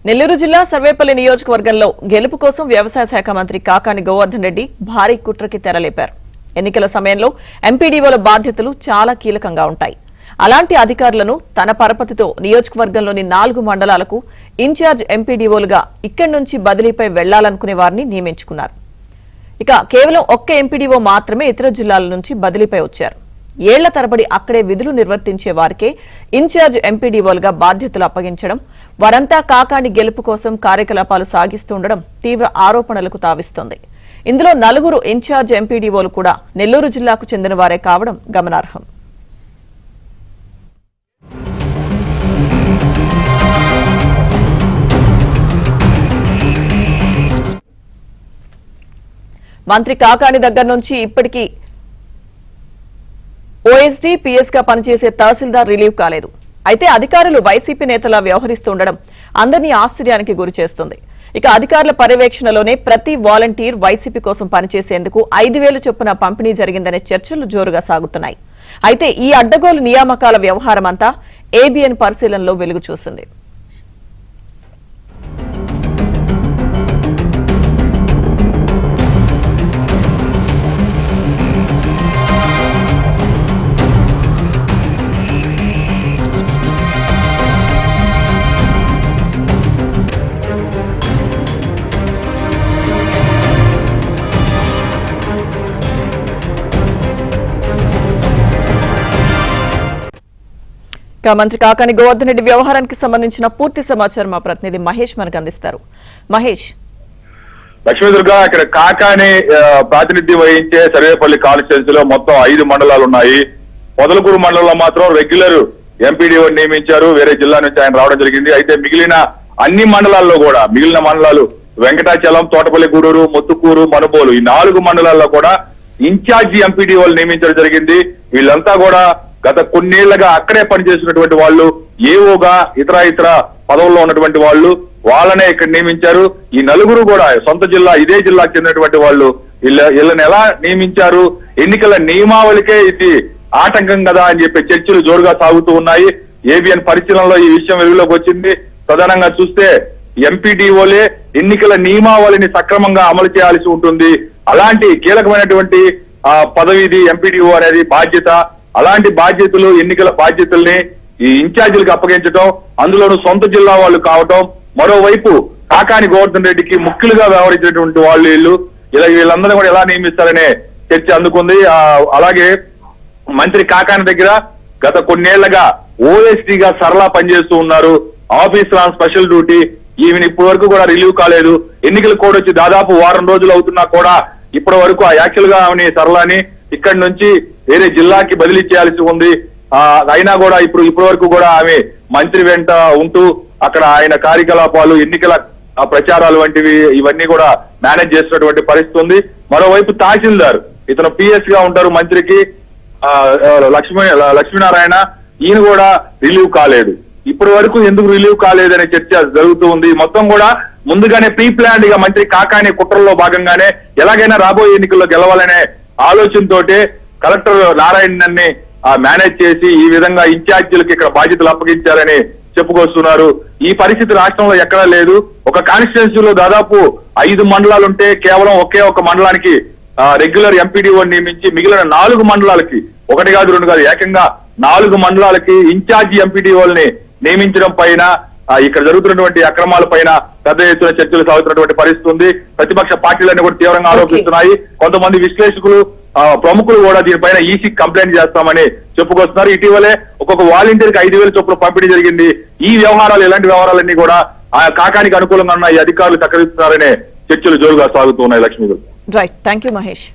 నెల్లూరు జిల్లా సర్వేపల్లి నియోజకవర్గంలో గెలుపు కోసం వ్యవసాయ శాఖ మంత్రి కాకాని గోవర్ధన్ రెడ్డి భారీ కుట్రకి తెరలేపారు. ఎన్నికల సమయంలో ఎంపీడీఓల బాధ్యతలు చాలా కీలకంగా ఉంటాయి. అలాంటి అధికారులను తన పరపతితో నియోజకవర్గంలోని 4 మండలాలకు ఇన్ఛార్జ్ ఎంపీడీఓలుగా ఇక్కడి నుంచి బదిలీపై వెళ్లాలనుకునే వారిని నియమించుకున్నారు. ఇక కేవలం ఒక్క ఎంపీడీఓ మాత్రమే ఇతర జిల్లాల నుంచి బదిలీపై వచ్చారు. ఏళ్ల తరబడి అక్కడే విధులు నిర్వర్తించే వారికే ఇన్ఛార్జ్ ఎంపీడీఓలుగా బాధ్యతలు అప్పగించడం, వారంతా కాకాని గెలుపు కోసం కార్యకలాపాలు సాగిస్తుండడం తీవ్ర ఆరోపణలకు తావిస్తోంది. ఇందులో 4 ఇన్ఛార్జ్ ఎంపీడీఓలు కూడా నెల్లూరు జిల్లాకు చెందిన వారే కావడం గమనార్హం. మంత్రి కాకాని దగ్గర నుంచి ఇప్పటికీ ఓఎస్డీ, పీఎస్ గా పనిచేసే తహసీల్దార్ రిలీవ్ కాలేదు. అయితే అధికారులు వైసీపీ నేతలా వ్యవహరిస్తుండడం అందరినీ ఆశ్చర్యానికి గురి చేస్తుంది. ఇక అధికారుల పర్యవేక్షణలోనే ప్రతి వాలంటీర్ వైసీపీ కోసం పనిచేసేందుకు 5,000 చొప్పున పంపిణీ జరిగిందనే చర్చలు జోరుగా సాగుతున్నాయి. అయితే ఈ అడ్డగోలు నియామకాల వ్యవహారమంతా ఏబీఎన్ పరిశీలనలో వెలుగు చూసింది. మంత్రి కాకాని గోవర్ధన్ రెడ్డి వ్యవహారానికి సంబంధించిన పూర్తి సమాచారం మా ప్రతినిధి మహేష్ మనకు అందిస్తారు. మహేష్. లక్ష్మీదుర్గ, ఇక్కడ కాకాని ప్రాతినిధ్యం వహించే సర్వేపల్లి కాన్స్టిట్యున్సీ లో మొత్తం 5 మండలాలు ఉన్నాయి. పొదలకూరు మండలంలో మాత్రం రెగ్యులర్ ఎంపీడీఓ నియమించారు. వేరే జిల్లా నుంచి ఆయన రావడం జరిగింది. అయితే మిగిలిన అన్ని మండలాల్లో కూడా మిగిలిన మండలాలు వెంకటాచలం, తోటపల్లి గూడూరు, ముత్తుకూరు, మనుబోలు ఈ 4 మండలాల్లో కూడా ఇన్ఛార్జి ఎంపీడీఓలు నియమించడం జరిగింది. వీళ్ళంతా కూడా గత కొన్నేళ్లుగా అక్కడే పనిచేసినటువంటి వాళ్ళు, ఏఓగా ఇతర పదవుల్లో ఉన్నటువంటి వాళ్ళు, వాళ్ళనే ఇక్కడ నియమించారు. ఈ 4 కూడా సొంత జిల్లా, ఇదే జిల్లాకు చెందినటువంటి వాళ్ళు. వీళ్ళని ఎలా నియమించారు, ఎన్నికల నియమావళికే ఇది ఆటంకం కదా అని చెప్పి చర్చలు జోరుగా సాగుతూ ఉన్నాయి. ఏబిఎన్ పరిశీలనలో ఈ విషయం వెలుగులోకి వచ్చింది. ప్రధానంగా చూస్తే ఎంపీడీఓలే ఎన్నికల నియమావళిని సక్రమంగా అమలు చేయాల్సి ఉంటుంది. అలాంటి కీలకమైనటువంటి పదవిది ఎంపీడీఓ అనేది బాధ్యత. అలాంటి బాధ్యతలు, ఎన్నికల బాధ్యతల్ని ఈ ఇన్ఛార్జీలకు అప్పగించడం, అందులోనూ సొంత జిల్లా వాళ్ళు కావటం, మరోవైపు కాకాని గోవర్ధన్ రెడ్డికి ముఖ్యులుగా వ్యవహరించినటువంటి వాళ్ళు వీళ్ళందరూ కూడా ఎలా నియమిస్తారనే చర్చ అందుకుంది. అలాగే మంత్రి కాకాని దగ్గర గత కొన్నేళ్లుగా ఓఎస్డీగా సరళా పనిచేస్తూ ఉన్నారు. Officer on special duty. ఈమెను ఇప్పటి వరకు కూడా రిలీవ్ కాలేదు. ఎన్నికల కోడ్ వచ్చి దాదాపు వారం రోజులు అవుతున్నా కూడా ఇప్పటి వరకు యాక్చువల్ గా ఆమెని సరళాని ఇక్కడి నుంచి వేరే జిల్లాకి బదిలీ చేయాల్సి ఉంది. అయినా కూడా ఇప్పటి వరకు కూడా ఆమె మంత్రి వెంట ఉంటూ అక్కడ ఆయన కార్యకలాపాలు, ఎన్నికల ప్రచారాలు వంటివి ఇవన్నీ కూడా మేనేజ్ చేస్తున్నటువంటి పరిస్థితి ఉంది. మరోవైపు తహసీల్దార్, ఇతను పిఎస్ గా ఉంటారు మంత్రికి, లక్ష్మీనారాయణ, ఈయన కూడా రిలీవ్ కాలేదు. ఇప్పటి వరకు ఎందుకు రిలీవ్ కాలేదనే చర్చ జరుగుతూ ఉంది. మొత్తం కూడా ముందుగానే ప్రీ ప్లాన్డ్ గా మంత్రి కాకాని కుట్రలో భాగంగానే ఎలాగైనా రాబోయే ఎన్నికల్లో గెలవాలనే ఆలోచనతోటే కలెక్టర్ నారాయణన్ని మేనేజ్ చేసి ఈ విధంగా ఇన్ఛార్జీలకు ఇక్కడ బాధ్యతలు అప్పగించారని చెప్పుకొస్తున్నారు. ఈ పరిస్థితి రాష్ట్రంలో ఎక్కడా లేదు. ఒక కాన్స్టిట్యున్సీలో దాదాపు 5 మండలాలుంటే కేవలం ఒకే ఒక మండలానికి రెగ్యులర్ ఎంపీడీఓ నియమించి మిగిలిన 4 మండలాలకి, 1 కాదు 2 కాదు, ఏకంగా 4 మండలాలకి ఇన్ఛార్జి ఎంపీడీఓల్ని నియమించడం పైన, ఇక్కడ జరుగుతున్నటువంటి అక్రమాల పైన పెద్ద ఎత్తున చర్చలు సాగుతున్నటువంటి పరిస్థితి ఉంది. ప్రతిపక్ష పార్టీలన్నీ కూడా తీవ్రంగా ఆరోపిస్తున్నాయి. కొంతమంది విశ్లేషకులు, ప్రముఖులు కూడా దీనిపైన ఈసీ కంప్లైంట్ చేస్తామని చెప్పుకొస్తున్నారు. ఇటీవలే ఒక్కొక్క వాలంటీర్కి 5,000 చొప్పున పంపిణీ జరిగింది. ఈ వ్యవహారాలు, ఇలాంటి వ్యవహారాలన్నీ కూడా కాకానికి అనుకూలంగా ఉన్న ఈ అధికారులు చక్కదిస్తున్నారనే చర్చలు జోరుగా సాగుతూ ఉన్నాయి. Lakshmi. Right, thank you Mahesh.